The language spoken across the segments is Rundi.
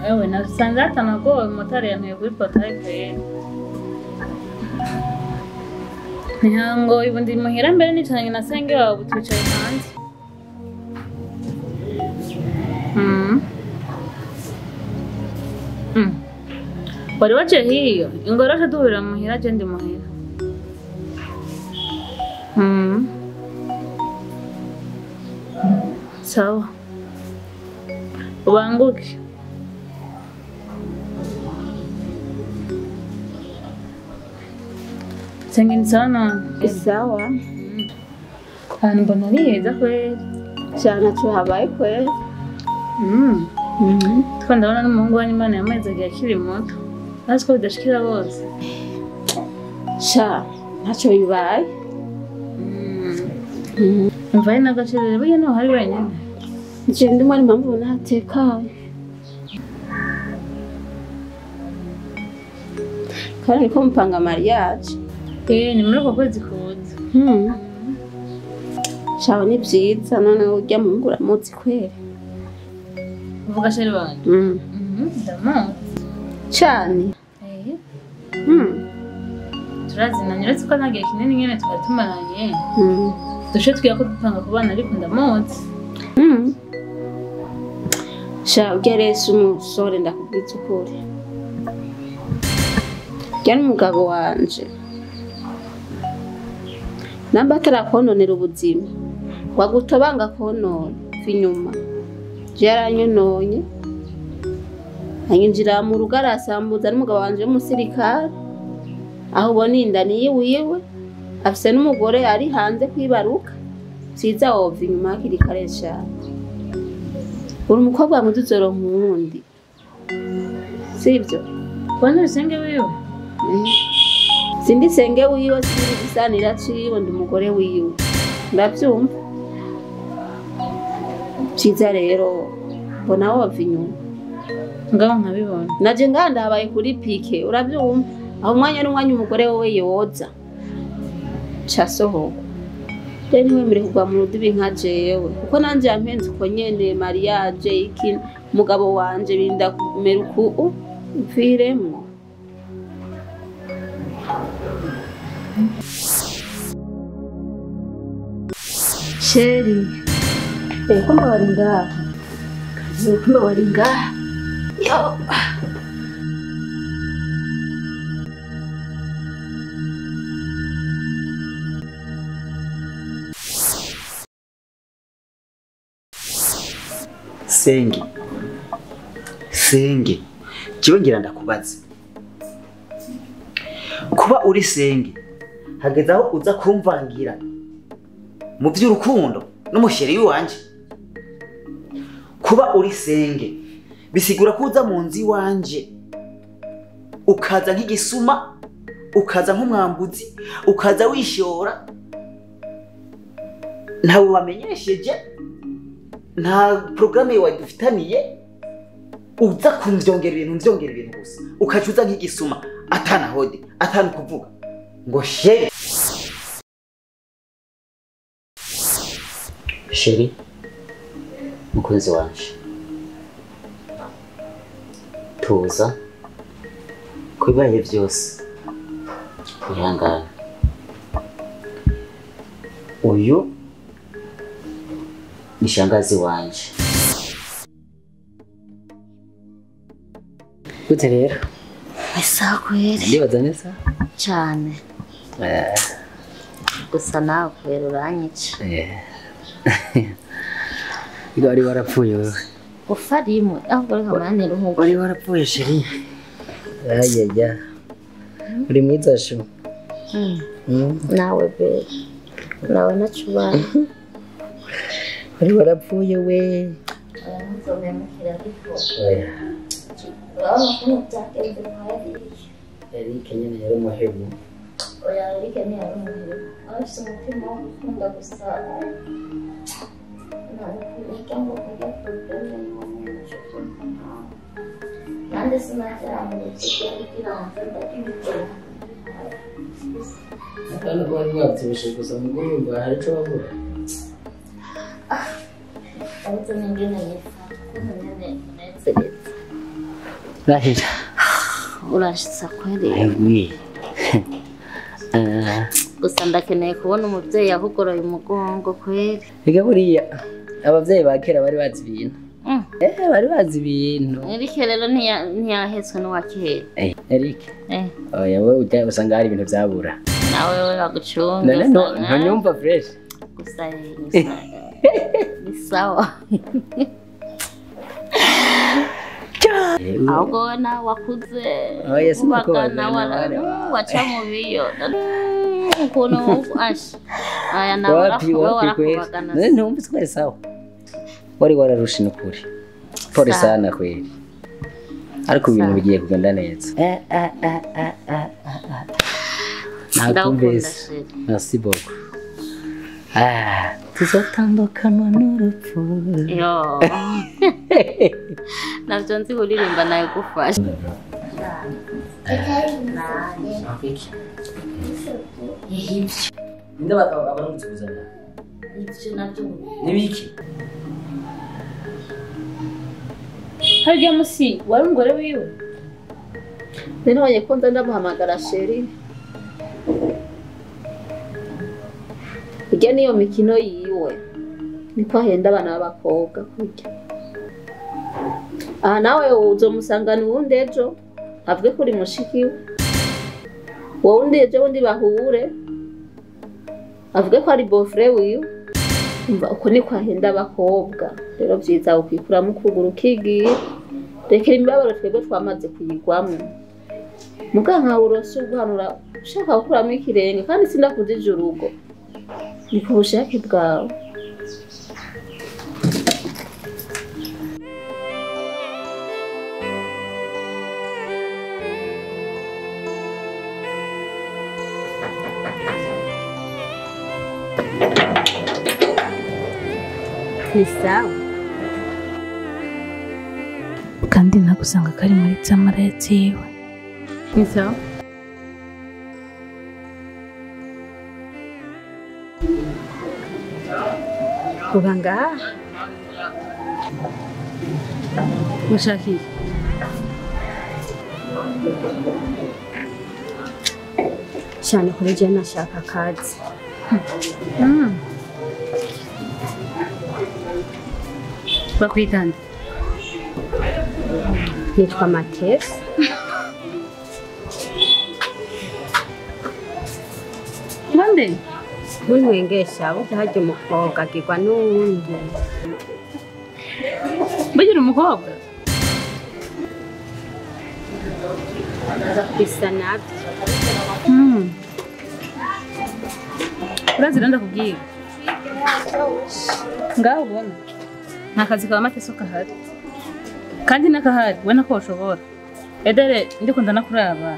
Ewe nasanze atanagowe motari yantuye kuri portail kwera. Ntihango ibu ndi muhira mbere nicaranye na senge wawe twicaye hanze. Wari waje hiyo ingoroshe duhurira muhira je ndi muhira. Sawa. Ubanguke. Sengeni sana. Sawa. Hano mbona ari heza kweli. Cyane cyo habaye kweli. Ndabona n'umuhungu wanyu Imana yameze agiye akiri muto. Nasi ko bidashikira bose. Sha, ntacyo bibaye. Mvaye n'agaciro burya no hari wenyine. Je ndi mwari mpamvu natekanye. Kandi niko mpanga mariage. Ni muri uko kwezi kuza. Shaho ni byiza none urya muhungu uramutse kweli. Uvuga sheri wanyu? Ndamuzi. Cyane. Turazina nyeretse ko ntagiye kinini nyene tukatumaranye. Dushe twiyako dupanga kubana ariko ndamuzi. Sha ugerese umusore ndakubwitse ukuri. Cyane umugabo wanje. Namba atarakononera ubuzima. Wagutobanga konona inyuma. Yaranyononye. Anyinjira mu rugo arasambuza n'umugabo wanje w'umusirikare. Aho ubona inda niyiwe afise n'umugore ari hanze kwibaruka. Siza ova inyuma hakiri kare cyane. Uri umukobwa muduzoro nkundi. Sibyo? Bwana bisenge wiwe? Sindi senge wiwe sindi gisanira ciwe ndi umugore wiwe. Ndabyumva. Ciza rero mbona wova inyuma. Ngaho nkabibona. Naje nganda habaye kuri pike urabyumva. Aho umwanya n'umwanya umugore wowe yoza. Casoho. Deni wemere kugwa mu rudibi nka jewe. Kuko nanje yampenze uko nyene mariage iki mugabo wanje birinda kumera uku mviremwo. Sheri. Kumba waringa. Kumba waringa. Yo. Senge. Jiwe ngira ndakubaza. Kuba uri senge. Hageze aho uza kumvangira. Mu by'urukundo n'umusheri wanje. kuba uri senge bisigura ko uza mu nzu iwanje ukaza nk'igisuma, ukaza nk'umwambuzi, ukaza wishora, ntawe wamenyesheje, nta porogaramu wadufitaniye, uza kunvyongera ibintu gusa, ukaca uza nk'igisuma, atana hodi, atana kuvuga ngo sheri. Sheri, mukunzi wanje, tuza kubibaye byose ihangane. Uyu ni shangazi wanje. Gute rero? Esa kweli. Ndibaza neza cyane. Gusa nawe kweli uranyica. Igo ari warapfuye wewe. Ufarimu ahubwo reka manje ruhuko. Wari warapfuye sheri. Ayaya. Uri mwiza sho. Nawe be. Nawe nacubana. Wari warapfuye we. Nzomemukira ariko. Erike nyene yari umuhemu. Oya Erike ni yari umuhemu. Afite umutima wo gukunda gusa. Ntabwo kujya porogaramu y'umuntu nanjye sinajya mu kigali kugira ngo ndabikora. Kandi wari wabyibushe gusa mugomba hari icyo wabura. Ahubwo n'ingene yifata ko nyine nezeretse. Rahira. Urashitsa kweli. Ewi. Gusa ndakeneye kubona umubyeyi yahugoroye umugongo kweli. Ega buriya abavyeyi ba kera bari bazi ibintu. Bari bazi ibintu. Erike rero ntiyahetswe n'uwakera. Erike. Oya wewe ujya usanga hari ibintu byabura. Nawe wewe bagucunga. No nyumva fresh. Gusa ni sawa. Ahubwo nawe wakuze. Oya sinakubagana waca mu biyo. Ukuntu ashi. Aya nawe warakubagana. Ntumva twari sawa. Wari wararusha n'ukuri. Pole sana kweli. Ariko ibintu bigiye kugenda neza. Nakumvise. Merci beaucoup. Tuzotandukana n'urupfu. Yo. Navyo nzi kuririmba nayo gufasha. Ninde abaramutse kuzana? Ivyo navyo. Nibiki? Harya musi wari umugore wiwe? None ko nza ndamuhamagara sheri. Ujya niyo mikino yiwe. Niko ahenda abana b'abakobwa kurya. Nawe uzomusangana uwundi ejo avuge kuri mushikiwe. Wowe undi ejo undi bahure avuge ko ari bofre wiwe. Umva uko niko ahenda abakobwa. Rero byiza ukwikuramo ukuguru kigiye. Rekera imbabaro twebwe twamaze kuyigwamo. Muga nka urosi uguhanura ushaka gukuramo ikirenge kandi sindakuzije urugo. Niko bushake bwawe. Ni sawa. Kandi nagusanga kari muri tsamaretse yiwe. Ni sawa. Kubanga mushaki cyane kuri je nashaka kazi. Bakwitande. Nitwa Matesi. Mande? Ntuwengesha utahaje umukobwa akigwa n'uwundi. Bagira umukobwa? Bisa nabyo. Urazi ndakubwira. Ngaho ubona. nakazi kawe amateso kahari kandi nakahari we nako ushobora edere ndiko ndanakuraba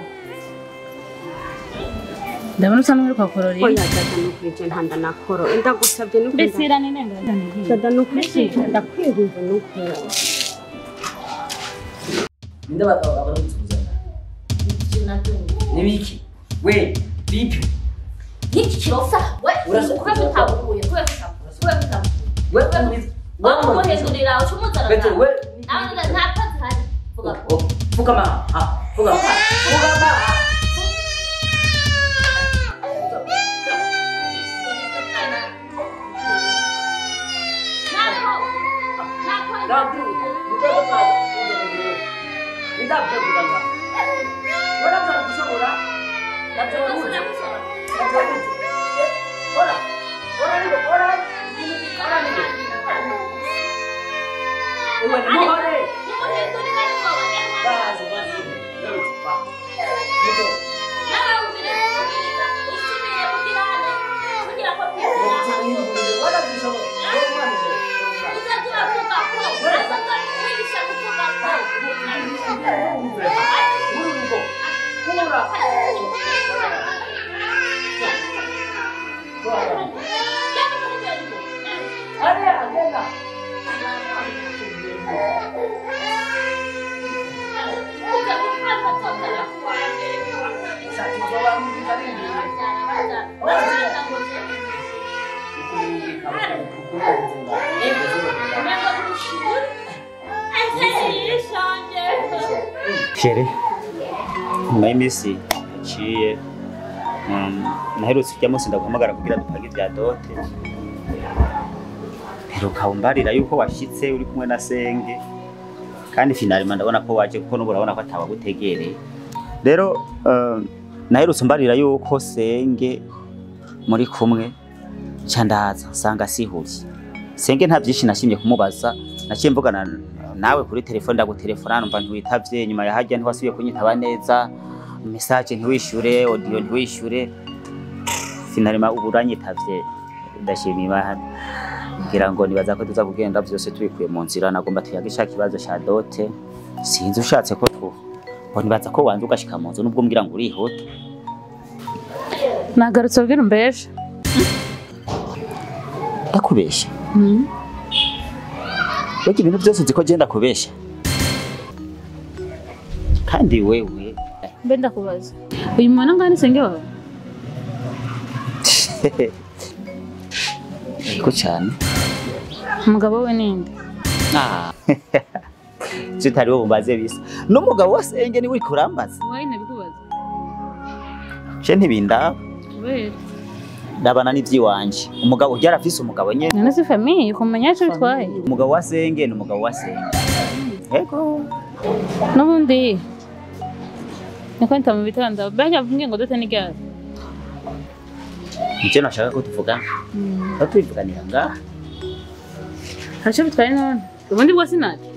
ndabona usa n'uri kwakorora oya dada nukurije ntanda nakoro ndagusabye nuko besirane nenga dada nukurije ndakwirumva nuko ninde baramutuzana nibiki we bipi Hiki kirosa we urasuka tutabuye kwe muhindurira ucumuzana we nawe ntapfaze hari vuga vuga ma vuga ma Chérie, Maimisi yaciye naherutse ujya munsi ndaguhamagara kugira dupange ibya dote heruka umbarira yuko washitse uri kumwe na senge kandi finalima ndabona ko waje kuko nubu urabona ko atabagutegereye rero naherutse umbarira yuko senge muri kumwe candaza nsanga sihuri senge nta byinshi nashimye kumubaza naciye mvugana nawe kuri telefone ndagutelefona numva ntiwitavye nyuma ya hajya ntiwasubiye kunyitaba neza message ntiwishure audio ntiwishure finalima uburanyitavye ndashimye Imana ngira ngo nibaza ko tuza kugenda byose tubikuye mu nzira nagomba tuyagisha kibazo cha dote sinzi ushatse ko ngo nibaza ko wanze ugashika mu nzu nubwo mbwira ngo urihuta nagarutse ubwira mbesha akubesha Weki ibintu byose uzi ko genda kubesha kandi wewe mbe ndakubaza uyu mwana ngani senge wawe Iko cyane umugabo we ninde Zitari wo mbaze bisa n'umugabo wa senge ni uri kurambaza wayi nabikubaza je ntibinda we ndabana n'ivyiwanje umugabo ujya arafise umugabo nyene none si famille kumenya cyo bitwaye umugabo wa senge n'umugabo wa senge ego n'ubundi niko nta mu bitanda bajya vuga ngo dote ni gare nicyo nashaka ko tuvugana tubivuganira ngaha haje bitwaye none ubundi bwo sinati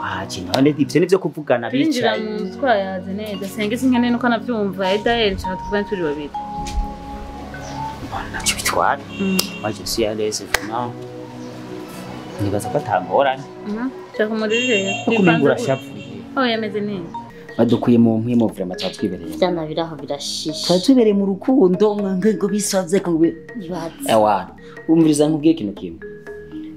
waje none ivyo nivyo kuvugana binjira bicaye mu nzu twayaze neza senge sinkene nuko navyumva edael nshaka tuvugana turi babiri nacyo bitwara waje si yarese vraiment nibaza ko atangorane nshaka umuririre kuko mbura shapuye oh yameze neza badukuye mu mpimo vraiment twatwibereye cyana biraho birashisha twatubereye mu rukundo ngo bisaze ko ibatse ewa umviriza nkubwiye ikintu kimwe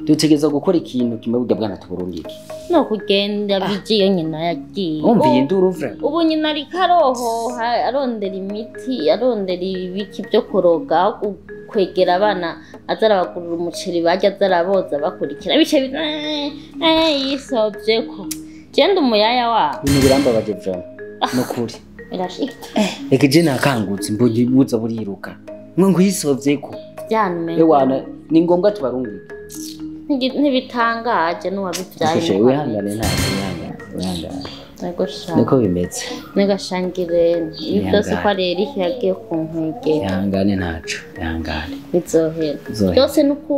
dutegeza gukora ikintu kimwe burya bwana tuburundi iki no kugenda bigiye nyina yagiye umviye nduru vre ubu nyina ari karoho arondera imiti arondera ibiki byo kuroga kwegera abana azarabagurira umuceri bajya azaraboza bakurikira bice yisobye ko genda umuyaya wa ibintu birambabaje vre nukuri birashika reka je nakangutse mbonye buza buriruka ngo yisovye ko byanme ewana ni ngombwa tubarungi ntibitangaje n'uwabivyaye Sheshe wihangane wihangane niko bimeze negashangire byose ko rero iki yagiye ku nkwege ihangane ntaco ihangane bizohera byose nuko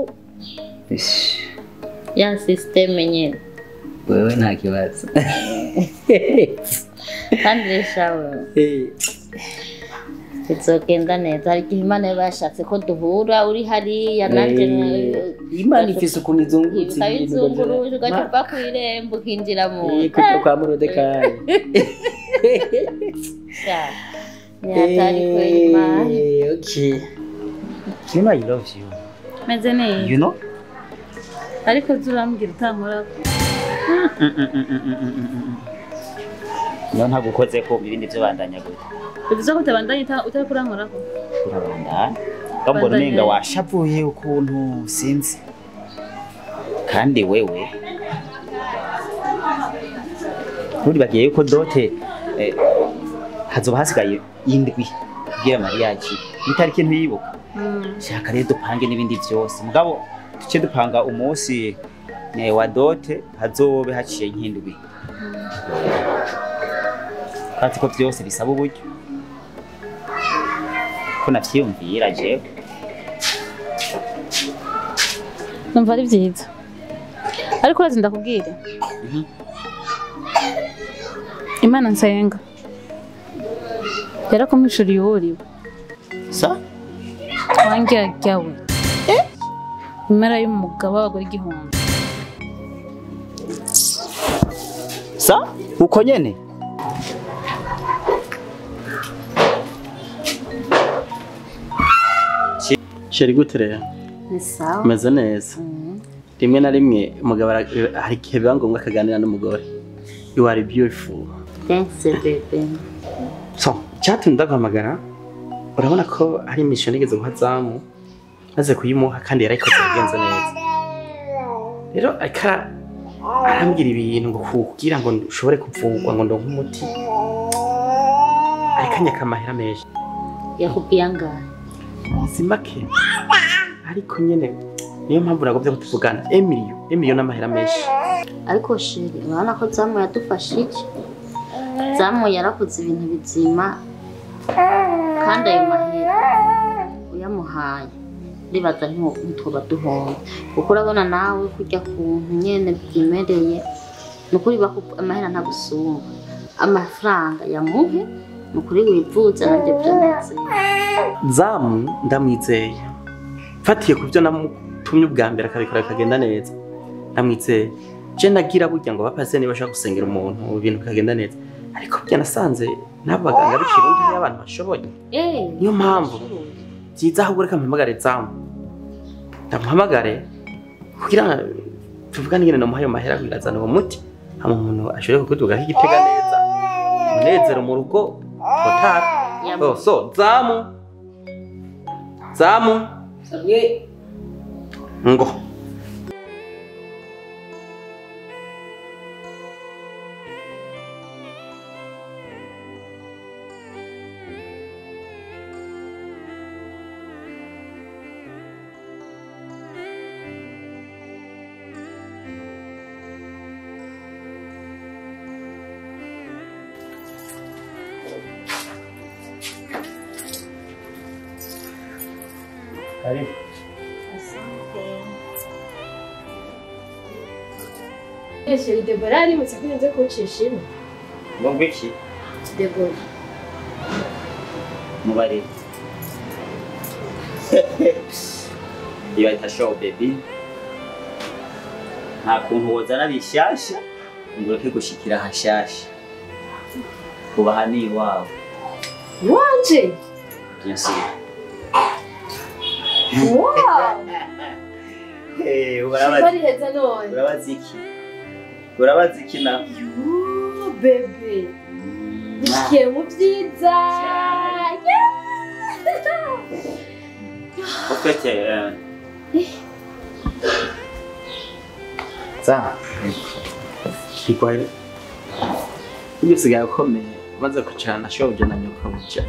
ya systeme nyene wewe nta kibazo kandi reshawe bizogenda neza. Hari igihe Imana yaba yashatse ko duhura uri hariya nanje Imana ifise ukuntu izungurutse ukabizunguruje ugacupa kw'irembo ukinjira mu kuko kwa Morodekayi Nyatari kweli Imana. Okay. You know I love you. meze neza You know? ariko turambwira utankorako Niyo ntabwo ukoze ko ibindi byo bandanya gute. bivuze ko utabandanye utari kurankorako Urabandanya. Gambona umenga washavuye ukuntu sinzi. Kandi wewe nturibagiye yuko dote hazoba hasigaye indwi kugira mariage itariki ntiyibuka. Shaka rero dupange n'ibindi byose mugabo tuce dupanga umunsi wa dote hazobe haciye nk'indwi. Kandi ko byose bisaba uburyo ko navyiyumvira jewe numva ari byiza ariko urazi ndakubwire Imana nsenga yarakumwishuriye uriwe sa wangyagyawe impera y'umugabo w'abagore igihumbi sa uko nyene Sheri gute rero? Ni sawa. Meze neza. Rimwe na rimwe umugabo hari igihe biba ngombwa akaganira n'umugore. You are beautiful. Thanks baby. So, cyatumye ndaguhamagara. Urabona ko hari imisho nigeze guha zamu maze kuyimuha kandi yarayikoze bigenze neza. Rero arambwira ibintu ngo kugira ngo ushobore kuvugwa ngo ndonke umuti. Arikanya kamahera menshi. Yakubwiye angahe? Simake. Ariko nyene niyo mpamvu nagobye ko tuvugana. Emilio n'amahera menshi. Ariko sheri urabona ko zamu yadufashije. Zamu yarakoze ibintu bizima kandi ayo mahera uyamuhaye ndibaza ntituba duhomba kuko urabona nawe kujya kuntu nyene byimereye nukuri amahera ntagusumba amafaranga yamuhe nukuri wivuza nanje byaneze. Zamu ndamwizeye fatiye ku byo namutumye ubwa mbere akabikora kagenda neza ndamwizeye je nagira burya ngo bapase niba bashaka gusengera umuntu ibintu bikagenda neza ariko bya nasanze n'abaganga b'ikirundi y'abantu bashoboye niyo mpamvu byiza ahubwo reka mpamagare Zamu ndamuhamagare kugira tuvugane nyine namuhaye mahera kwirazana uwo muti hama umuntu ashobore kukuduga igitega neza umunezero mu rugo total. So Zamu sabye ngo karibu. Sheri Debora arimutse ko nze kucisha ino. Ngo iki? Debora. Mubari. Iyo ita show baby. Nta kuntu wozana bishasha ngo ureke gushikira hashasha. Kubaha ni iwawe. Wanje. Yes. Wow. Urabazi. Bari heza none. Urabazi iki na? Yo bebe. Bishikiye mu byiza. Ufite za ikwaye iyo sigaye ukomeye maze kucana shoje na nyoko buja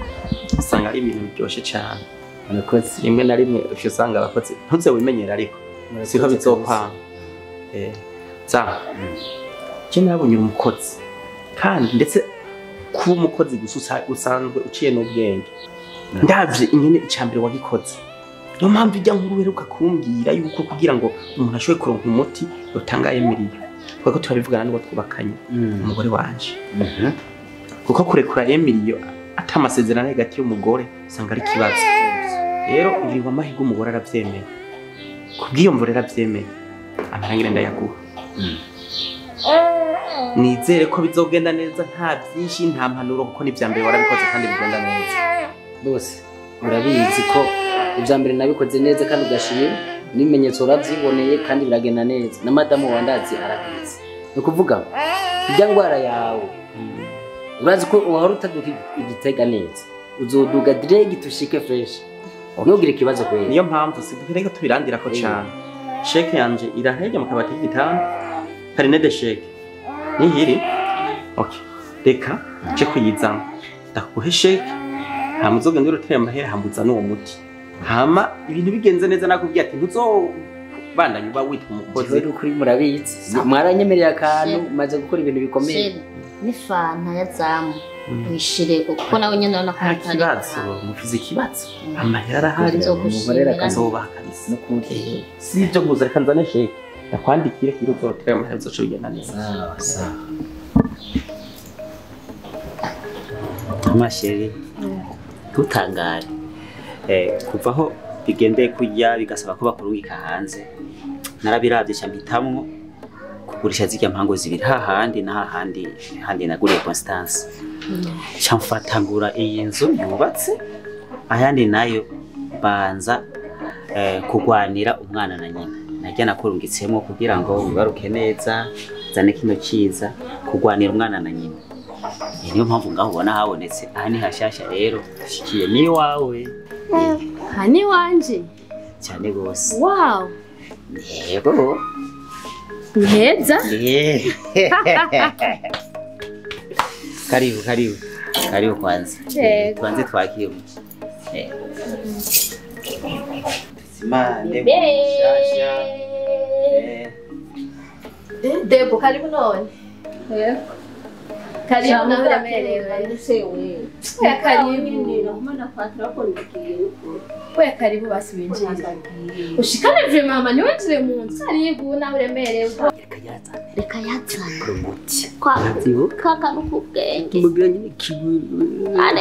usanga ari ibintu byoshe cyane anakoze rimwe na rimwe usanga abakozi ntuze wimenyera ariko siko bizopanga za je nabonye umukozi kandi ndetse kuba umukozi gusa usanzwe uciye n'ubwenge ndavye ingene icambere wagikoze niyo mpamvu ijya nkuru weruka kumbwira yuko kugira ngo umuntu ashobore kuronka umuti yotanga Emilio kuko turabivugana n'uwo twubakanye umugore wanje kuko kurekura Emilio atamasezerano hagati y'umugore usanga ari kibazo rero ibintu amahirwe umugore aravyemeye kubwiyumvura aravyemeye amarangire ndayaguha nizere ko bizogenda neza nta byinshi nta mpanuro kuko n'ivya mbere warabikoze kandi bigenda neza bose urabizi ko ibya mbere nabikoze neza kandi ugashimira n'ibimenyetso urabyiboneye kandi biragenda neza na madamu wandazi arabizi ni ukuvuga ijya ndwara yawe urazi ko wahora utaduka igitega neza uzoduga direct ushike fresh ntugire ikibazo kweli niyo mpamvu sidukeneye tubirandira ko cyane sheke yanje irahege mu kabati y'igitanda karine de sheke nihiri okay reka nce kuyizana ndakuhe sheke hama uzogenda urutera amahera hambuza n'uwo muti hama ibintu bigenze neza nakubwiye ati ntuzobandanye uba witwa umukozi kuri murabizi mwaranyemereye akantu maze gukora ibintu bikomeye ni fanta ya zamu wishire kuko nawe nyene urabona ko atari kibazo mufize ikibazo amahera arahari umugorera kazoba kabisa no kumuteye si ibyo guza reka nzane sheke ndakwandikire kiri uzotera amahera uzoca bigenda neza sawa amasheri tutangare kuva aho bigendeye kurya bigasaba ko bakurungika hanze narabiravye cyampitamwo kugurisha zirya mpango zibiri hahandi handi naguriye Constance cyamfatangura iyi nzu yubatse ayandi nayo banza kugwanira umwana na nyina najya nakurungitsemo kugira ngo bibaruke neza zane kino kiza kugwanira umwana na nyina niyo mpamvu ngaho ubona habonetse aha ni hashasha rero shikiye ni wawe hani wanje cyane gose wow yego heza karibu kwanza tuanze twakire simane shasha Debo karibu none karibu na uremerewe ya karibu we karibu basi winjire ushikane vye mama ni winjire mu nzu karibu na uremerewe reka yazane promote kwa kaka n'ubwenge umugenge n'ikiburu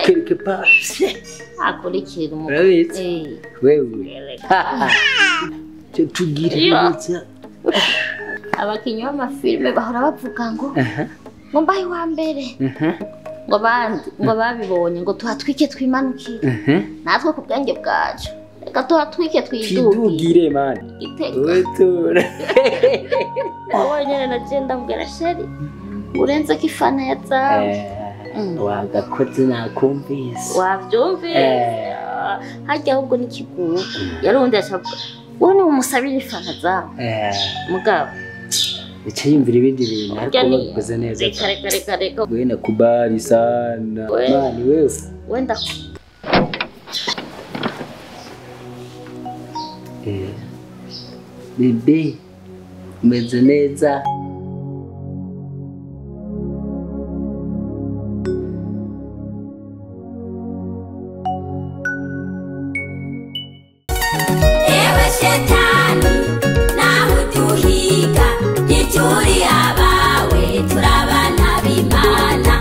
quelque part akurikira urabizi wewe cyo tugire neza abakinyi b'amafilme bahora bavuga ngo ngo mbaye wa mbere ngo bandi ngo babibonye ngo tuhatwike twimanukire natwe ku bwenge bwacu reka tuhatwike twidugire mani wetura wowe nyene nagenda mbwira sheri urenze ko ifana ya zamu wagakoze nakumvise wavyumvise harya ahubwo n'ikigugu yarundi acavuga wowe ni umusabira ifana zamu mugabo ica yimvira ibindi bintu ariko babikoze neza reka wewe nakubali sana mani wewe wenda bebe umeze neza ewe shetani naho utuhiga ntituri abawe turabana b'Imana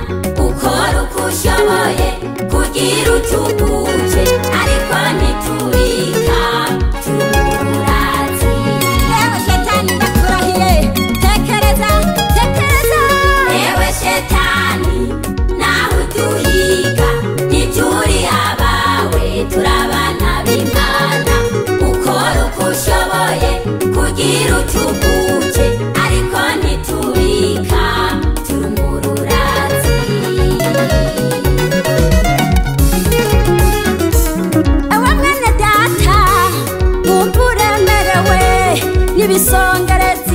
ukora uko ushoboye kugira utuguje ariko ntiturika tururazi ewe shetani ndakurahiye tekereza ewe shetani naho utuhiga ntituri abawe turabana b'Imana ukora uko ushoboye kugira utuguje ariko ntiturika turumururazi awa mwene data wumva uremerewe n'ibisongerezi